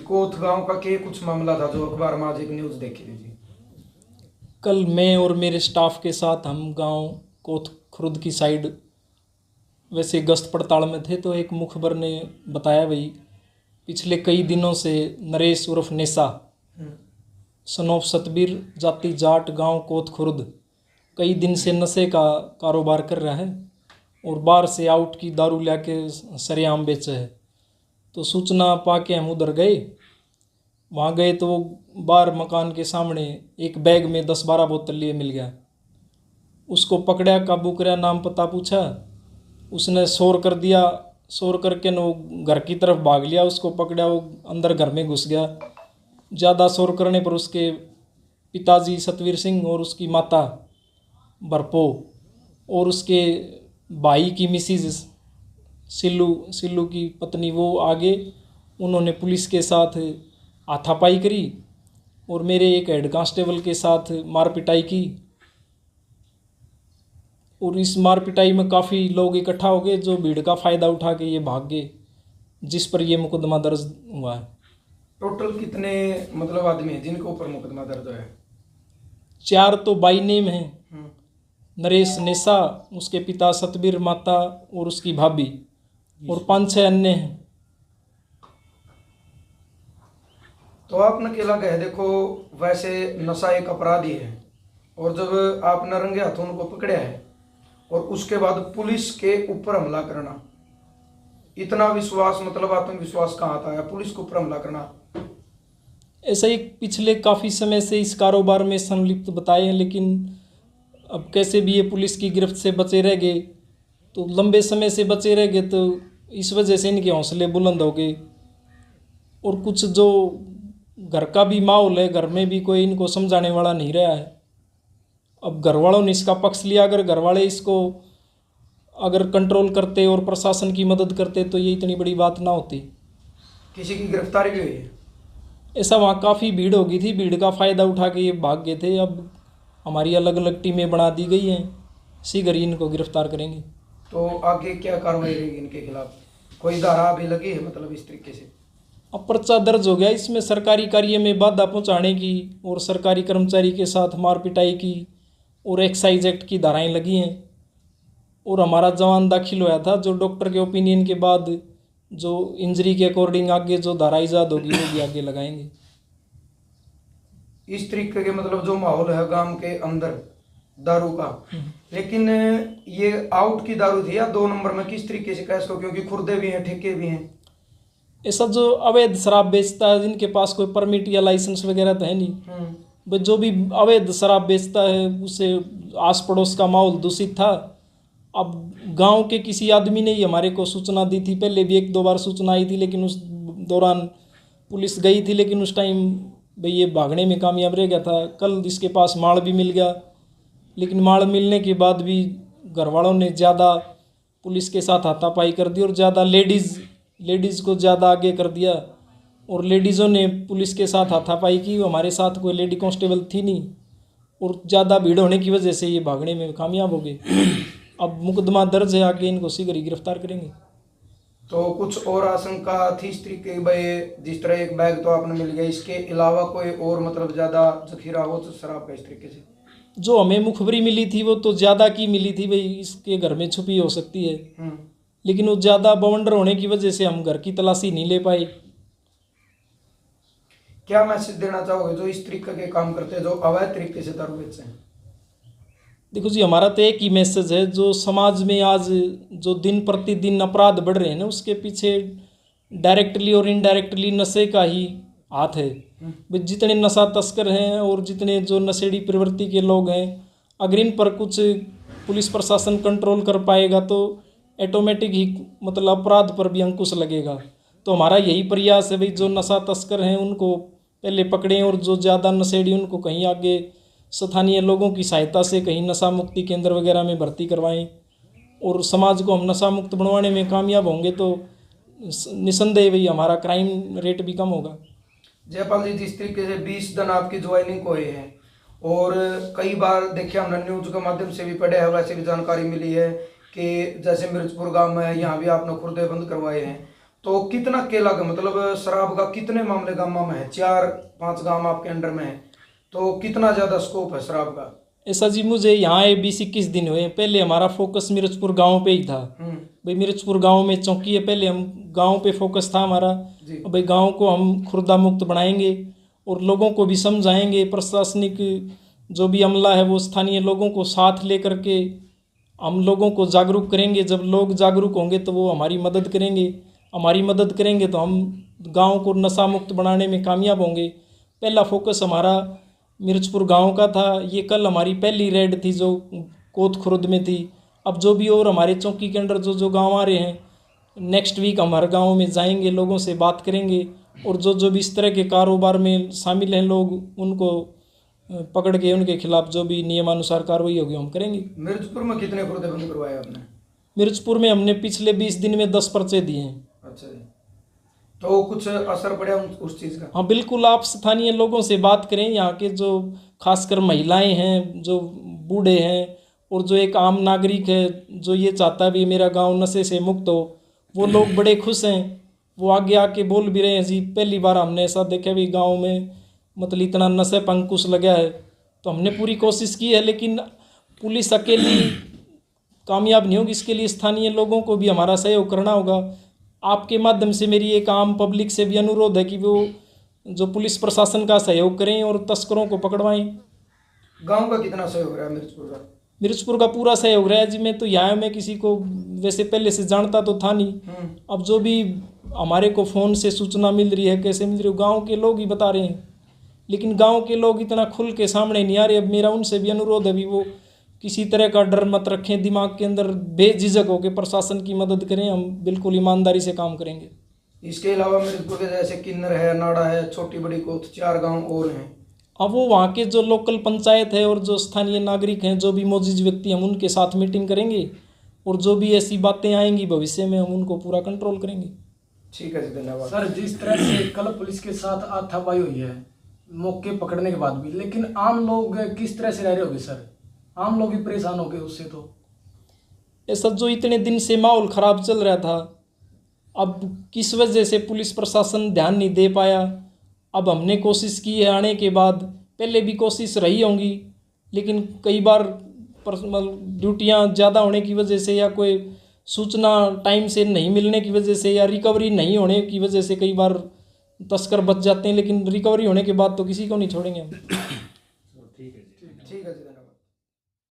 कोथ गांव का के कुछ मामला था जो अखबार में आज एक न्यूज देखी थी जी। कल मैं और मेरे स्टाफ के साथ हम गांव कोथ खुर्द की साइड वैसे गश्त पड़ताल में थे, तो एक मुखबर ने बताया भाई पिछले कई दिनों से नरेश उर्फ नेसा सनोफ सतबीर जाति जाट गांव कोथ खुर्द कई दिन से नशे का कारोबार कर रहा है और बाहर से आउट की दारू लाके सरेआम बेचे है। तो सूचना पाके हम उधर गए। वहाँ गए तो वो बाहर मकान के सामने एक बैग में 10-12 बोतल लिए मिल गया। उसको पकड़ा, काबू कराया, नाम पता पूछा, उसने शोर कर दिया। शोर करके न वो घर की तरफ भाग लिया। उसको पकड़ा, वो अंदर घर में घुस गया। ज़्यादा शोर करने पर उसके पिताजी सतवीर सिंह और उसकी माता बरपो और उसके भाई की मिसिज सिल्लू की पत्नी वो आगे, उन्होंने पुलिस के साथ हाथापाई करी और मेरे एक हेड कांस्टेबल के साथ मार पिटाई की। और इस मार पिटाई में काफ़ी लोग इकट्ठा हो गए जो भीड़ का फ़ायदा उठा के ये भाग गए, जिस पर ये मुकदमा दर्ज हुआ है। टोटल कितने मतलब आदमी हैं जिनके ऊपर मुकदमा दर्ज है? 4 तो बाई नेम हैं, नरेश नेसा, उसके पिता सतबीर, माता और उसकी भाभी, और 5-6 अन्य हैं। तो आपने केला कहे देखो, वैसे नशा एक अपराध ही है, और जब आपने रंगे हाथों उनको पकड़ा है और उसके बाद पुलिस के ऊपर हमला करना, इतना विश्वास मतलब आत्मविश्वास कहाँ आता है पुलिस के ऊपर हमला करना? ऐसा ही पिछले काफ़ी समय से इस कारोबार में संलिप्त बताए हैं, लेकिन अब कैसे भी ये पुलिस की गिरफ्त से बचे रह गए। तो लंबे समय से बचे रह गए तो इस वजह से इनके हौसले बुलंद हो गए। और कुछ जो घर का भी माहौल है, घर में भी कोई इनको समझाने वाला नहीं रहा है। अब घर वालों ने इसका पक्ष लिया। अगर घर वाले इसको अगर कंट्रोल करते और प्रशासन की मदद करते तो ये इतनी बड़ी बात ना होती। किसी की गिरफ्तारी भी हुई है? ऐसा वहाँ काफ़ी भीड़ हो गई थी, भीड़ का फ़ायदा उठा के ये भाग गए थे। अब हमारी अलग अलग टीमें बना दी गई हैं, शीघ्र ही इनको गिरफ्तार करेंगे। तो आगे क्या कार्रवाई रहेगी इनके खिलाफ? कोई धारा भी लगी है मतलब इस तरीके से? अब पर्चा दर्ज हो गया इसमें सरकारी कार्य में बाधा पहुंचाने की और सरकारी कर्मचारी के साथ मार पिटाई की और एक्साइज एक्ट की धाराएं लगी हैं। और हमारा जवान दाखिल हुआ था जो डॉक्टर के ओपिनियन के बाद जो इंजरी के अकॉर्डिंग आगे जो धारा ईजाद होगी वो भी आगे लगाएंगे। इस तरीके के मतलब जो माहौल है गांव के अंदर दारू का, लेकिन ये आउट की दारू थी या 2 नंबर में, किस तरीके से कैश को? क्योंकि खुर्दे भी हैं, ठेके भी हैं। ऐसा जो अवैध शराब बेचता है जिनके पास कोई परमिट या लाइसेंस वगैरह तो है नहीं, बस जो भी अवैध शराब बेचता है उससे आस पड़ोस का माहौल दूषित था। अब गांव के किसी आदमी ने ही हमारे को सूचना दी थी, पहले भी 1-2 बार सूचना आई थी, लेकिन उस दौरान पुलिस गई थी, लेकिन उस टाइम भाई ये भागने में कामयाब रह गया था। कल इसके पास माल भी मिल गया, लेकिन माल मिलने के बाद भी घर वालों ने ज़्यादा पुलिस के साथ हाथापाई कर दी और ज़्यादा लेडीज़ को ज़्यादा आगे कर दिया और लेडीज़ों ने पुलिस के साथ हाथापाई की। हमारे साथ कोई लेडी कांस्टेबल थी नहीं और ज़्यादा भीड़ होने की वजह से ये भागने में कामयाब हो गए। अब मुकदमा दर्ज है, आगे इनको शीघ्र ही गिरफ्तार करेंगे। तो कुछ और आशंका थी इस तरीके की भाई, जिस तरह एक बैग तो आपने मिल गया, इसके अलावा कोई और मतलब ज़्यादा जखीरा हो तो शराब का इस तरीके से? जो हमें मुखबरी मिली थी वो तो ज़्यादा की मिली थी, भाई इसके घर में छुपी हो सकती है, लेकिन वो ज़्यादा बवंडर होने की वजह से हम घर की तलाशी नहीं ले पाए। क्या मैसेज देना चाहोगे जो इस तरीके के काम करते हैं, जो अवैध तरीके से दारू बेचते हैं? देखो जी, हमारा तो एक ही मैसेज है, जो समाज में आज जो दिन प्रतिदिन अपराध बढ़ रहे हैं ना, उसके पीछे डायरेक्टली और इनडायरेक्टली नशे का ही हाथ है। भाई जितने नशा तस्कर हैं और जितने जो नशेड़ी प्रवृत्ति के लोग हैं, अगर इन पर कुछ पुलिस प्रशासन कंट्रोल कर पाएगा तो ऑटोमेटिक ही मतलब अपराध पर भी अंकुश लगेगा। तो हमारा यही प्रयास है भाई, जो नशा तस्कर हैं उनको पहले पकड़ें और जो ज़्यादा नशेड़ी उनको कहीं आगे स्थानीय लोगों की सहायता से कहीं नशा मुक्ति केंद्र वगैरह में भर्ती करवाएं। और समाज को हम नशा मुक्त बनवाने में कामयाब होंगे तो निसंदेह भाई हमारा क्राइम रेट भी कम होगा। जयपाल जी, जिस तरीके से 20 दिन आपकी ज्वाइनिंग को हुए हैं और कई बार देखिए हमने न्यूज के माध्यम से भी पढ़े हैं, वैसे भी जानकारी मिली है कि जैसे मिर्चपुर गांव में यहाँ भी आपने खुर्दे बंद करवाए हैं, तो कितना केला का मतलब शराब का कितने मामले गामा में है? 4-5 गांव आपके अंडर में है, तो कितना ज्यादा स्कोप है शराब का? ऐसा जी, मुझे यहाँ आए 20-21 दिन हुए। पहले हमारा फोकस मिर्चपुर गांव पे ही था। भाई मिर्चपुर गांव में चौकी है, पहले हम गांव पे फोकस था हमारा। जी। भाई गांव को हम खुर्दा मुक्त बनाएंगे और लोगों को भी समझाएंगे। प्रशासनिक जो भी अमला है वो स्थानीय लोगों को साथ लेकर के हम लोगों को जागरूक करेंगे। जब लोग जागरूक होंगे तो वो हमारी मदद करेंगे, हमारी मदद करेंगे तो हम गांव को नशा मुक्त बनाने में कामयाब होंगे। पहला फोकस हमारा मिर्चपुर गांव का था। ये कल हमारी पहली रेड थी जो कोत खुर्द में थी। अब जो भी और हमारे चौकी के अंदर जो जो गांव आ रहे हैं, नेक्स्ट वीक हम हर गाँव में जाएंगे, लोगों से बात करेंगे और जो जो भी इस तरह के कारोबार में शामिल हैं लोग, उनको पकड़ के उनके खिलाफ जो भी नियमानुसार कार्रवाई होगी हम करेंगे। मिर्चपुर में कितने खुर्दे बंद करवाए आपने? मिर्चपुर में हमने पिछले 20 दिन में 10 पर्चे दिए हैं। अच्छा जी, तो कुछ असर पड़ा उस चीज का? हाँ बिल्कुल, आप स्थानीय लोगों से बात करें, यहाँ के जो खासकर महिलाएं हैं, जो बूढ़े हैं और जो एक आम नागरिक है जो ये चाहता है भी मेरा गांव नशे से मुक्त हो, वो लोग बड़े खुश हैं। वो आगे आके बोल भी रहे हैं जी, पहली बार हमने ऐसा देखा भी गांव में मतलब इतना नशे पर अंकुश लगा है। तो हमने पूरी कोशिश की है, लेकिन पुलिस अकेली कामयाब नहीं होगी। इसके लिए स्थानीय लोगों को भी हमारा सहयोग करना होगा। आपके माध्यम से मेरी एक आम पब्लिक से भी अनुरोध है कि वो जो पुलिस प्रशासन का सहयोग करें और तस्करों को पकड़वाएं। गांव का कितना सहयोग रहा मिर्चपुर का? मिर्चपुर का पूरा सहयोग रहा है जी। मैं तो यहाँ मैं किसी को वैसे पहले से जानता तो था नहीं। अब जो भी हमारे को फ़ोन से सूचना मिल रही है, कैसे मिल रही है, गाँव के लोग ही बता रहे हैं। लेकिन गांव के लोग इतना खुल के सामने नहीं आ रहे। अब मेरा उनसे भी अनुरोध है भी वो किसी तरह का डर मत रखें दिमाग के अंदर, बेझिझक होकर प्रशासन की मदद करें। हम बिल्कुल ईमानदारी से काम करेंगे। इसके अलावा मिर्चपुर के जैसे किन्नर है, नाड़ा है, छोटी बड़ी कोत, 4 गांव और हैं। अब वो वहाँ के जो लोकल पंचायत है और जो स्थानीय नागरिक हैं, जो भी मौजूद व्यक्ति, हम उनके साथ मीटिंग करेंगे और जो भी ऐसी बातें आएंगी भविष्य में हम उनको पूरा कंट्रोल करेंगे। ठीक है जी, धन्यवाद सर। जिस तरह से कल पुलिस के साथ हाथापाई हुई है मौके पकड़ने के बाद भी, लेकिन आम लोग किस तरह से रह रहे होंगे सर? आम लोग भी परेशान हो गए उससे। तो ऐसा जो इतने दिन से माहौल ख़राब चल रहा था, अब किस वजह से पुलिस प्रशासन ध्यान नहीं दे पाया। अब हमने कोशिश की है आने के बाद, पहले भी कोशिश रही होंगी, लेकिन कई बार पर्सनल ड्यूटियाँ ज़्यादा होने की वजह से या कोई सूचना टाइम से नहीं मिलने की वजह से या रिकवरी नहीं होने की वजह से कई बार तस्कर बच जाते हैं। लेकिन रिकवरी होने के बाद तो किसी को नहीं छोड़ेंगे हम।